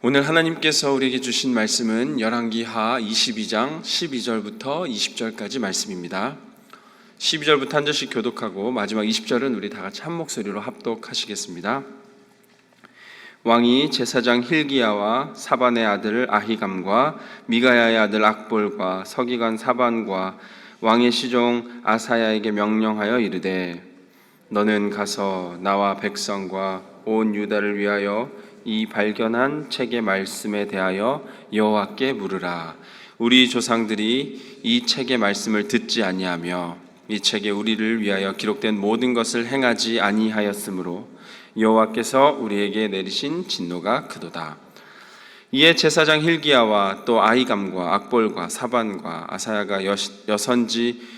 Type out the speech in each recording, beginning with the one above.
오늘 하나님께서 우리에게 주신 말씀은 열왕기하 22장 12절부터 20절까지 말씀입니다. 12절부터 한 절씩 교독하고 마지막 20절은 우리 다 같이 한 목소리로 합독하시겠습니다. 왕이 제사장 힐기야와 사반의 아들 아히감과 미가야의 아들 악볼과 서기관 사반과 왕의 시종 아사야에게 명령하여 이르되, 너는 가서 나와 백성과 온 유다를 위하여 이 발견한 책의 말씀에 대하여 여호와께 물으라. 우리 조상들이 이 책의 말씀을 듣지 아니하며 이 책에 우리를 위하여 기록된 모든 것을 행하지 아니하였으므로 여호와께서 우리에게 내리신 진노가 크도다. 이에 제사장 힐기야와 또 아히감과 악볼과 사반과 아사야가 여선지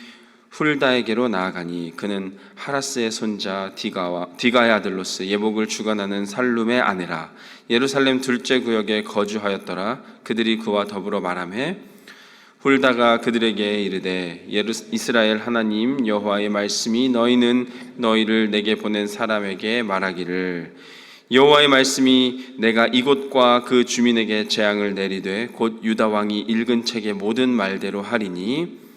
훌다에게로 나아가니 그는 하라스의 손자 디가의 아들로스 예복을 주관하는 살룸의 아내라. 예루살렘 둘째 구역에 거주하였더라. 그들이 그와 더불어 말하매 훌다가 그들에게 이르되, 이스라엘 하나님 여호와의 말씀이 너희를 내게 보낸 사람에게 말하기를, 여호와의 말씀이 내가 이곳과 그 주민에게 재앙을 내리되 곧 유다 왕이 읽은 책의 모든 말대로 하리니,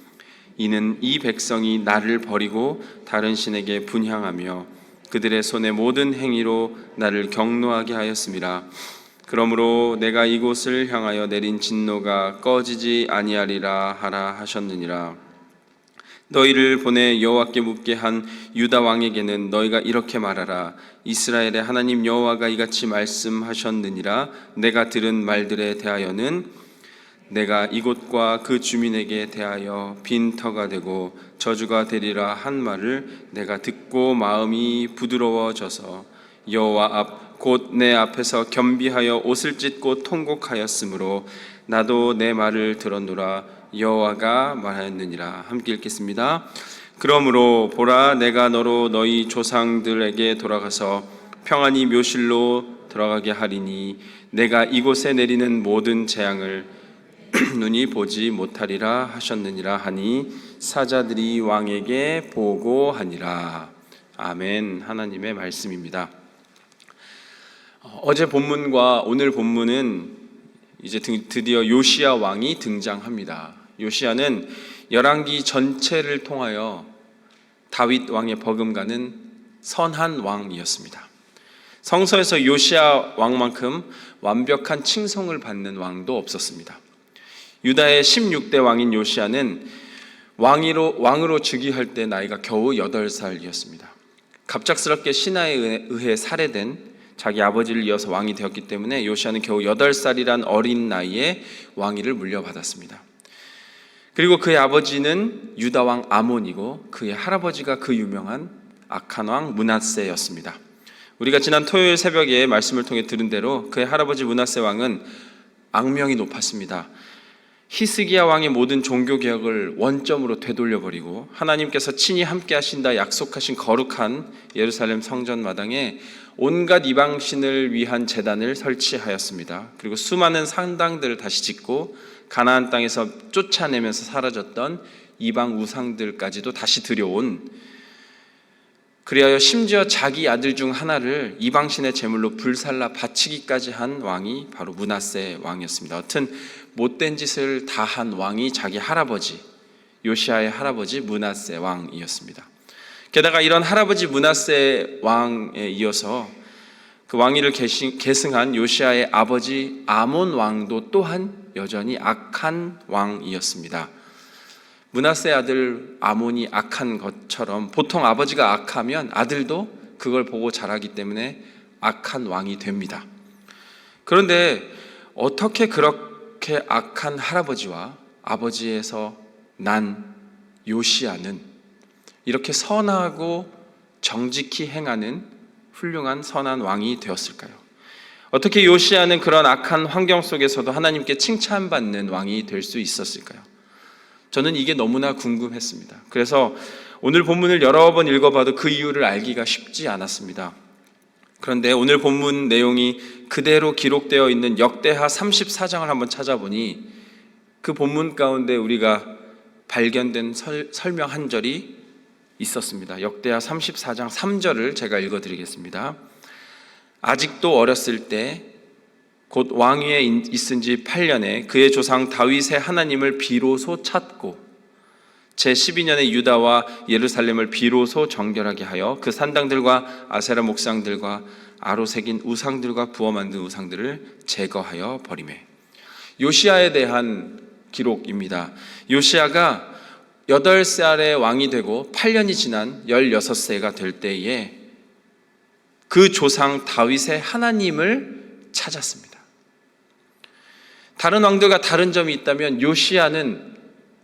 이는 이 백성이 나를 버리고 다른 신에게 분향하며 그들의 손의 모든 행위로 나를 경노하게 하였음이라. 그러므로 내가 이곳을 향하여 내린 진노가 꺼지지 아니하리라 하라 하셨느니라. 너희를 보내 여호와께 묻게 한 유다 왕에게는 너희가 이렇게 말하라. 이스라엘의 하나님 여호와가 이같이 말씀하셨느니라. 내가 들은 말들에 대하여는 내가 이곳과 그 주민에게 대하여 빈터가 되고 저주가 되리라 한 말을 내가 듣고 마음이 부드러워져서 여호와 앞 곧 내 앞에서 겸비하여 옷을 찢고 통곡하였으므로 나도 내 말을 들었노라. 여호와가 말하였느니라. 함께 읽겠습니다. 그러므로 보라, 내가 너로 너희 조상들에게 돌아가서 평안히 묘실로 들어가게 하리니 내가 이곳에 내리는 모든 재앙을 눈이 보지 못하리라 하셨느니라 하니 사자들이 왕에게 보고하니라. 아멘. 하나님의 말씀입니다. 어제 본문과 오늘 본문은 이제 드디어 요시야 왕이 등장합니다. 요시야는 열왕기 전체를 통하여 다윗 왕의 버금가는 선한 왕이었습니다. 성서에서 요시야 왕만큼 완벽한 칭송을 받는 왕도 없었습니다. 유다의 16대 왕인 요시야는 왕으로 즉위할 때 나이가 겨우 8살이었습니다. 갑작스럽게 신하에 의해 살해된 자기 아버지를 이어서 왕이 되었기 때문에 요시야는 겨우 8살이란 어린 나이에 왕위를 물려받았습니다. 그리고 그의 아버지는 유다 왕 아몬이고 그의 할아버지가 그 유명한 악한 왕 므낫세였습니다. 우리가 지난 토요일 새벽에 말씀을 통해 들은 대로 그의 할아버지 므낫세 왕은 악명이 높았습니다. 히스기야 왕의 모든 종교개혁을 원점으로 되돌려버리고 하나님께서 친히 함께 하신다 약속하신 거룩한 예루살렘 성전 마당에 온갖 이방신을 위한 제단을 설치하였습니다. 그리고 수많은 상당들을 다시 짓고 가나안 땅에서 쫓아내면서 사라졌던 이방 우상들까지도 다시 들여온, 그리하여 심지어 자기 아들 중 하나를 이방신의 제물로 불살라 바치기까지 한 왕이 바로 므낫세 왕이었습니다. 여튼 못된 짓을 다 한 왕이 자기 할아버지, 요시야의 할아버지 므낫세 왕이었습니다. 게다가 이런 할아버지 므낫세 왕에 이어서 그 왕위를 계승한 요시야의 아버지 아몬 왕도 또한 여전히 악한 왕이었습니다. 므낫세 아들 아몬이 악한 것처럼 보통 아버지가 악하면 아들도 그걸 보고 자라기 때문에 악한 왕이 됩니다. 그런데 어떻게 그렇게 악한 할아버지와 아버지에서 난 요시야는 이렇게 선하고 정직히 행하는 훌륭한 선한 왕이 되었을까요? 어떻게 요시야는 그런 악한 환경 속에서도 하나님께 칭찬받는 왕이 될 수 있었을까요? 저는 이게 너무나 궁금했습니다. 그래서 오늘 본문을 여러 번 읽어봐도 그 이유를 알기가 쉽지 않았습니다. 그런데 오늘 본문 내용이 그대로 기록되어 있는 역대하 34장을 한번 찾아보니 그 본문 가운데 우리가 발견된 설명 한 절이 있었습니다. 역대하 34장 3절을 제가 읽어드리겠습니다. 아직도 어렸을 때 곧 왕위에 있은 지 8년에 그의 조상 다윗의 하나님을 비로소 찾고 제12년에 유다와 예루살렘을 비로소 정결하게 하여 그 산당들과 아세라 목상들과 아로 새긴 우상들과 부어 만든 우상들을 제거하여 버리매. 요시야에 대한 기록입니다. 요시야가 8살의 왕이 되고 8년이 지난 16세가 될 때에 그 조상 다윗의 하나님을 찾았습니다. 다른 왕들과 다른 점이 있다면 요시야는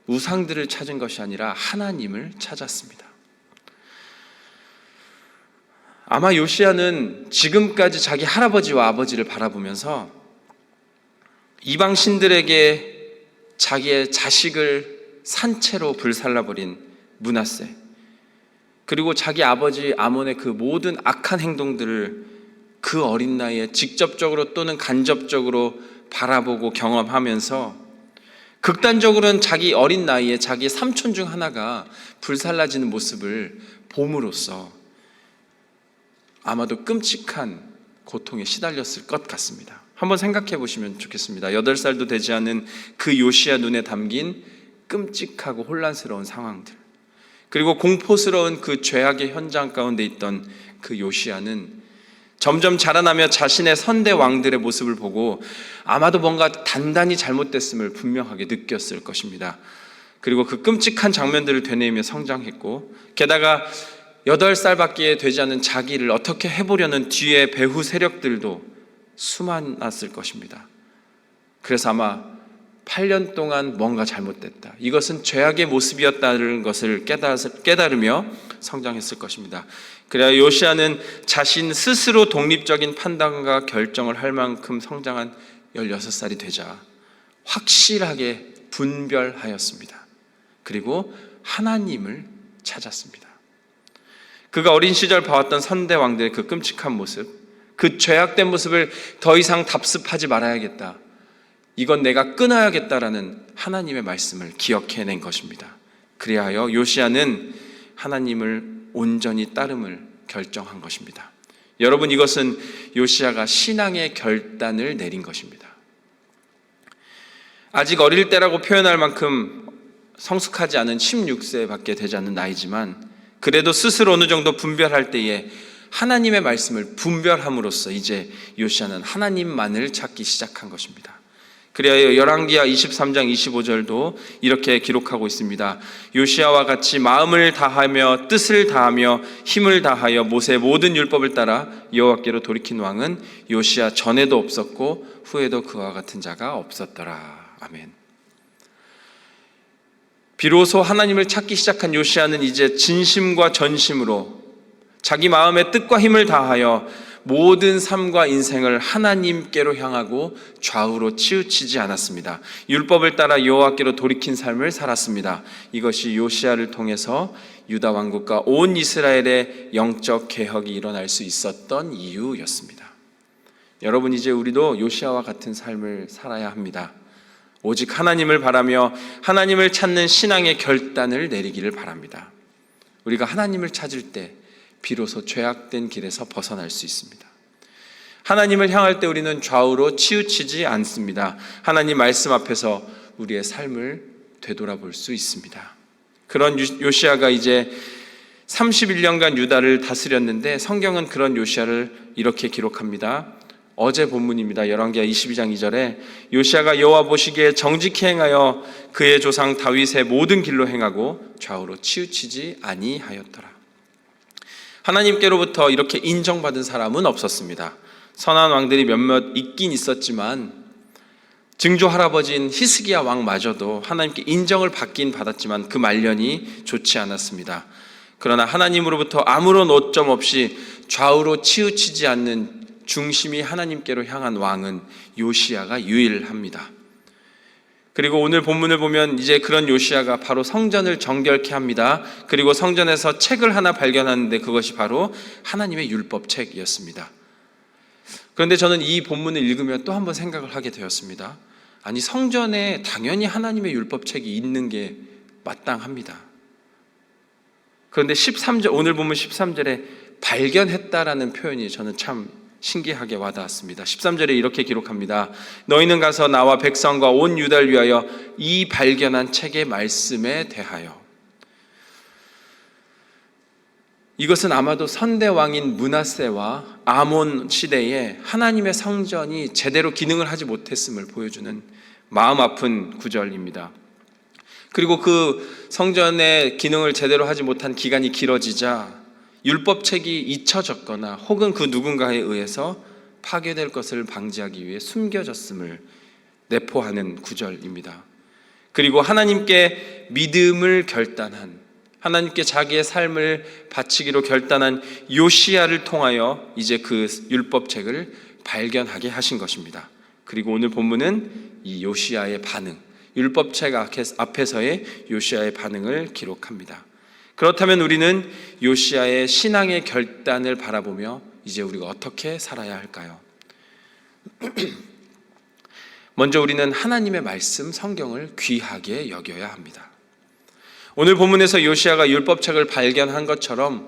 우상들을 찾은 것이 아니라 하나님을 찾았습니다. 아마 요시야는 지금까지 자기 할아버지와 아버지를 바라보면서 이방 신들에게 자기의 자식을 산채로 불살라버린 므낫세, 그리고 자기 아버지 아몬의 그 모든 악한 행동들을 그 어린 나이에 직접적으로 또는 간접적으로 바라보고 경험하면서 극단적으로는 자기 어린 나이에 자기 삼촌 중 하나가 불살라지는 모습을 봄으로써 아마도 끔찍한 고통에 시달렸을 것 같습니다. 한번 생각해 보시면 좋겠습니다. 8살도 되지 않은 그 요시야 눈에 담긴 끔찍하고 혼란스러운 상황들, 그리고 공포스러운 그 죄악의 현장 가운데 있던 그 요시야는 점점 자라나며 자신의 선대 왕들의 모습을 보고 아마도 뭔가 단단히 잘못됐음을 분명하게 느꼈을 것입니다. 그리고 그 끔찍한 장면들을 되뇌이며 성장했고, 게다가 8살밖에 되지 않은 자기를 어떻게 해보려는 뒤에 배후 세력들도 수많았을 것입니다. 그래서 아마 8년 동안 뭔가 잘못됐다, 이것은 죄악의 모습이었다는 것을 깨달으며 성장했을 것입니다. 그래야 요시야는 자신 스스로 독립적인 판단과 결정을 할 만큼 성장한 16살이 되자 확실하게 분별하였습니다. 그리고 하나님을 찾았습니다. 그가 어린 시절 봐왔던 선대 왕들의 그 끔찍한 모습, 그 죄악된 모습을 더 이상 답습하지 말아야겠다, 이건 내가 끊어야겠다라는 하나님의 말씀을 기억해낸 것입니다. 그리하여 요시야는 하나님을 온전히 따름을 결정한 것입니다. 여러분, 이것은 요시야가 신앙의 결단을 내린 것입니다. 아직 어릴 때라고 표현할 만큼 성숙하지 않은 16세밖에 되지 않는 나이지만 그래도 스스로 어느 정도 분별할 때에 하나님의 말씀을 분별함으로써 이제 요시야는 하나님만을 찾기 시작한 것입니다. 그래야 열왕기하 23장 25절도 이렇게 기록하고 있습니다. 요시야와 같이 마음을 다하며 뜻을 다하며 힘을 다하여 모세의 모든 율법을 따라 여호와께로 돌이킨 왕은 요시야 전에도 없었고 후에도 그와 같은 자가 없었더라. 아멘. 비로소 하나님을 찾기 시작한 요시야는 이제 진심과 전심으로 자기 마음의 뜻과 힘을 다하여 모든 삶과 인생을 하나님께로 향하고 좌우로 치우치지 않았습니다. 율법을 따라 여호와께로 돌이킨 삶을 살았습니다. 이것이 요시야를 통해서 유다 왕국과 온 이스라엘의 영적 개혁이 일어날 수 있었던 이유였습니다. 여러분, 이제 우리도 요시야와 같은 삶을 살아야 합니다. 오직 하나님을 바라며 하나님을 찾는 신앙의 결단을 내리기를 바랍니다. 우리가 하나님을 찾을 때 비로소 죄악된 길에서 벗어날 수 있습니다. 하나님을 향할 때 우리는 좌우로 치우치지 않습니다. 하나님 말씀 앞에서 우리의 삶을 되돌아볼 수 있습니다. 그런 요시야가 이제 31년간 유다를 다스렸는데 성경은 그런 요시야를 이렇게 기록합니다. 어제 본문입니다. 열왕기하 22장 2절에 요시야가 여호와 보시기에 정직히 행하여 그의 조상 다윗의 모든 길로 행하고 좌우로 치우치지 아니하였더라. 하나님께로부터 이렇게 인정받은 사람은 없었습니다. 선한 왕들이 몇몇 있긴 있었지만 증조 할아버지인 히스기야 왕마저도 하나님께 인정을 받긴 받았지만 그 말년이 좋지 않았습니다. 그러나 하나님으로부터 아무런 오점 없이 좌우로 치우치지 않는 중심이 하나님께로 향한 왕은 요시야가 유일합니다. 그리고 오늘 본문을 보면 이제 그런 요시야가 바로 성전을 정결케 합니다. 그리고 성전에서 책을 하나 발견하는데 그것이 바로 하나님의 율법책이었습니다. 그런데 저는 이 본문을 읽으며 또 한 번 생각을 하게 되었습니다. 아니, 성전에 당연히 하나님의 율법책이 있는 게 마땅합니다. 그런데 13절, 오늘 보면 13절에 발견했다라는 표현이 저는 참 신기하게 와닿았습니다. 13절에 이렇게 기록합니다. 너희는 가서 나와 백성과 온 유다를 위하여 이 발견한 책의 말씀에 대하여. 이것은 아마도 선대왕인 므낫세와 아몬 시대에 하나님의 성전이 제대로 기능을 하지 못했음을 보여주는 마음 아픈 구절입니다. 그리고 그 성전의 기능을 제대로 하지 못한 기간이 길어지자 율법책이 잊혀졌거나 혹은 그 누군가에 의해서 파괴될 것을 방지하기 위해 숨겨졌음을 내포하는 구절입니다. 그리고 하나님께 믿음을 결단한, 하나님께 자기의 삶을 바치기로 결단한 요시야를 통하여 이제 그 율법책을 발견하게 하신 것입니다. 그리고 오늘 본문은 이 요시야의 반응, 율법책 앞에서의 요시야의 반응을 기록합니다. 그렇다면 우리는 요시야의 신앙의 결단을 바라보며 이제 우리가 어떻게 살아야 할까요? 먼저 우리는 하나님의 말씀, 성경을 귀하게 여겨야 합니다. 오늘 본문에서 요시야가 율법책을 발견한 것처럼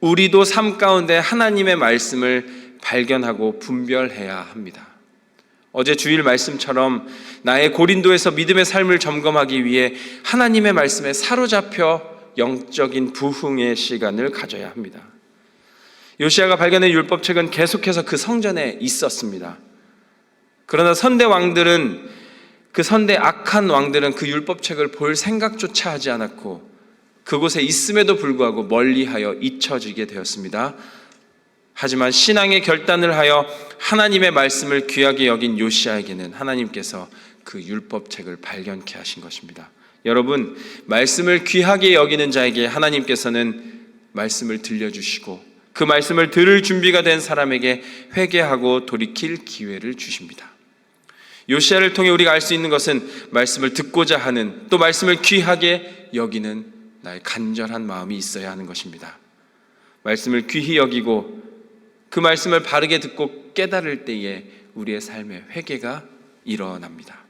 우리도 삶 가운데 하나님의 말씀을 발견하고 분별해야 합니다. 어제 주일 말씀처럼 나의 고린도에서 믿음의 삶을 점검하기 위해 하나님의 말씀에 사로잡혀 영적인 부흥의 시간을 가져야 합니다. 요시야가 발견한 율법책은 계속해서 그 성전에 있었습니다. 그러나 선대 악한 왕들은 그 율법책을 볼 생각조차 하지 않았고 그곳에 있음에도 불구하고 멀리하여 잊혀지게 되었습니다. 하지만 신앙의 결단을 하여 하나님의 말씀을 귀하게 여긴 요시야에게는 하나님께서 그 율법책을 발견케 하신 것입니다. 여러분, 말씀을 귀하게 여기는 자에게 하나님께서는 말씀을 들려주시고 그 말씀을 들을 준비가 된 사람에게 회개하고 돌이킬 기회를 주십니다. 요시야를 통해 우리가 알 수 있는 것은 말씀을 듣고자 하는, 또 말씀을 귀하게 여기는 나의 간절한 마음이 있어야 하는 것입니다. 말씀을 귀히 여기고 그 말씀을 바르게 듣고 깨달을 때에 우리의 삶에 회개가 일어납니다.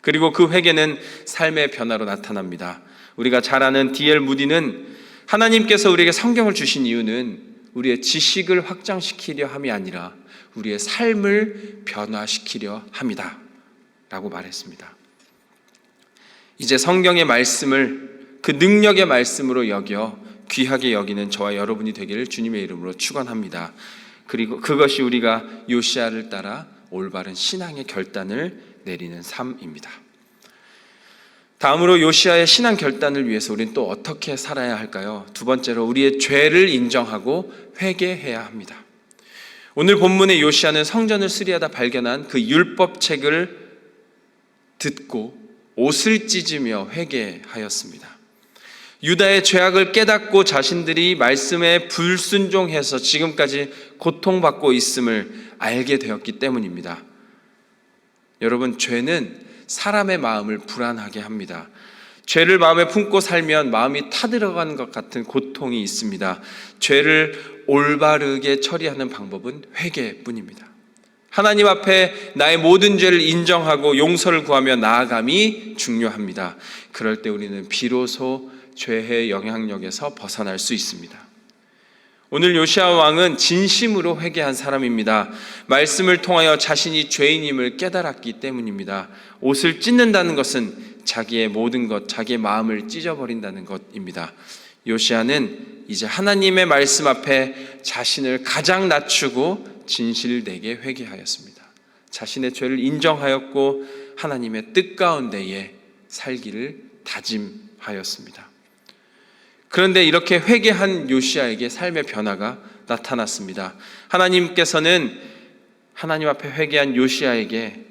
그리고 그 회개는 삶의 변화로 나타납니다. 우리가 잘 아는 D.L. 무디는 하나님께서 우리에게 성경을 주신 이유는 우리의 지식을 확장시키려 함이 아니라 우리의 삶을 변화시키려 함이다 라고 말했습니다. 이제 성경의 말씀을 그 능력의 말씀으로 여겨 귀하게 여기는 저와 여러분이 되기를 주님의 이름으로 축원합니다. 그리고 그것이 우리가 요시야를 따라 올바른 신앙의 결단을 내리는 삶입니다. 다음으로 요시야의 신앙 결단을 위해서 우리는 또 어떻게 살아야 할까요? 두 번째로 우리의 죄를 인정하고 회개해야 합니다. 오늘 본문의 요시야는 성전을 수리하다 발견한 그 율법책을 듣고 옷을 찢으며 회개하였습니다. 유다의 죄악을 깨닫고 자신들이 말씀에 불순종해서 지금까지 고통받고 있음을 알게 되었기 때문입니다. 여러분, 죄는 사람의 마음을 불안하게 합니다. 죄를 마음에 품고 살면 마음이 타들어가는 것 같은 고통이 있습니다. 죄를 올바르게 처리하는 방법은 회개뿐입니다. 하나님 앞에 나의 모든 죄를 인정하고 용서를 구하며 나아감이 중요합니다. 그럴 때 우리는 비로소 죄의 영향력에서 벗어날 수 있습니다. 오늘 요시야 왕은 진심으로 회개한 사람입니다. 말씀을 통하여 자신이 죄인임을 깨달았기 때문입니다. 옷을 찢는다는 것은 자기의 모든 것, 자기의 마음을 찢어버린다는 것입니다. 요시야는 이제 하나님의 말씀 앞에 자신을 가장 낮추고 진실되게 회개하였습니다. 자신의 죄를 인정하였고 하나님의 뜻 가운데에 살기를 다짐하였습니다. 그런데 이렇게 회개한 요시야에게 삶의 변화가 나타났습니다. 하나님께서는 하나님 앞에 회개한 요시야에게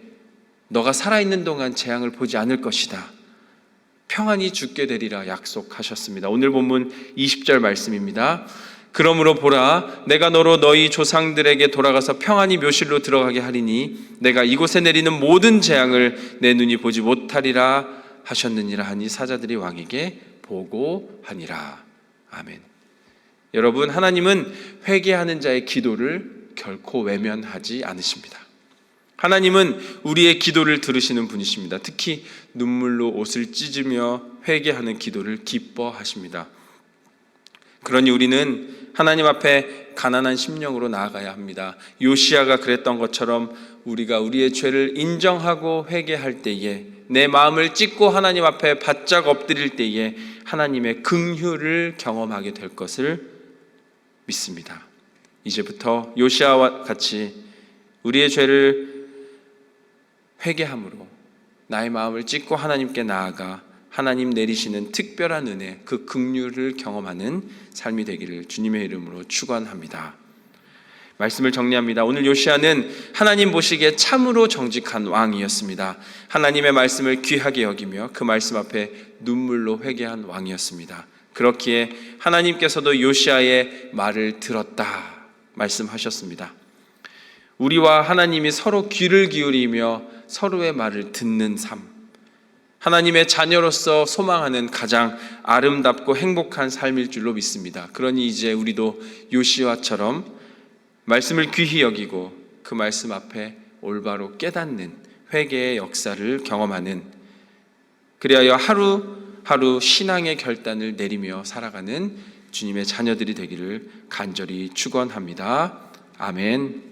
너가 살아있는 동안 재앙을 보지 않을 것이다, 평안히 죽게 되리라 약속하셨습니다. 오늘 본문 20절 말씀입니다. 그러므로 보라, 내가 너로 너희 조상들에게 돌아가서 평안히 묘실로 들어가게 하리니 내가 이곳에 내리는 모든 재앙을 내 눈이 보지 못하리라 하셨느니라 하니 사자들이 왕에게 보고하니라. 아멘. 여러분, 하나님은 회개하는 자의 기도를 결코 외면하지 않으십니다. 하나님은 우리의 기도를 들으시는 분이십니다. 특히 눈물로 옷을 찢으며 회개하는 기도를 기뻐하십니다. 그러니 우리는 하나님 앞에 가난한 심령으로 나아가야 합니다. 요시야가 그랬던 것처럼 우리가 우리의 죄를 인정하고 회개할 때에, 내 마음을 찢고 하나님 앞에 바짝 엎드릴 때에 하나님의 긍휼을 경험하게 될 것을 믿습니다. 이제부터 요시야와 같이 우리의 죄를 회개함으로 나의 마음을 찢고 하나님께 나아가 하나님 내리시는 특별한 은혜, 그 긍휼을 경험하는 삶이 되기를 주님의 이름으로 축원합니다. 말씀을 정리합니다. 오늘 요시야는 하나님 보시기에 참으로 정직한 왕이었습니다. 하나님의 말씀을 귀하게 여기며 그 말씀 앞에 눈물로 회개한 왕이었습니다. 그렇기에 하나님께서도 요시야의 말을 들었다 말씀하셨습니다. 우리와 하나님이 서로 귀를 기울이며 서로의 말을 듣는 삶, 하나님의 자녀로서 소망하는 가장 아름답고 행복한 삶일 줄로 믿습니다. 그러니 이제 우리도 요시야처럼 말씀을 귀히 여기고 그 말씀 앞에 올바로 깨닫는 회개의 역사를 경험하는, 그리하여 하루하루 신앙의 결단을 내리며 살아가는 주님의 자녀들이 되기를 간절히 축원합니다. 아멘.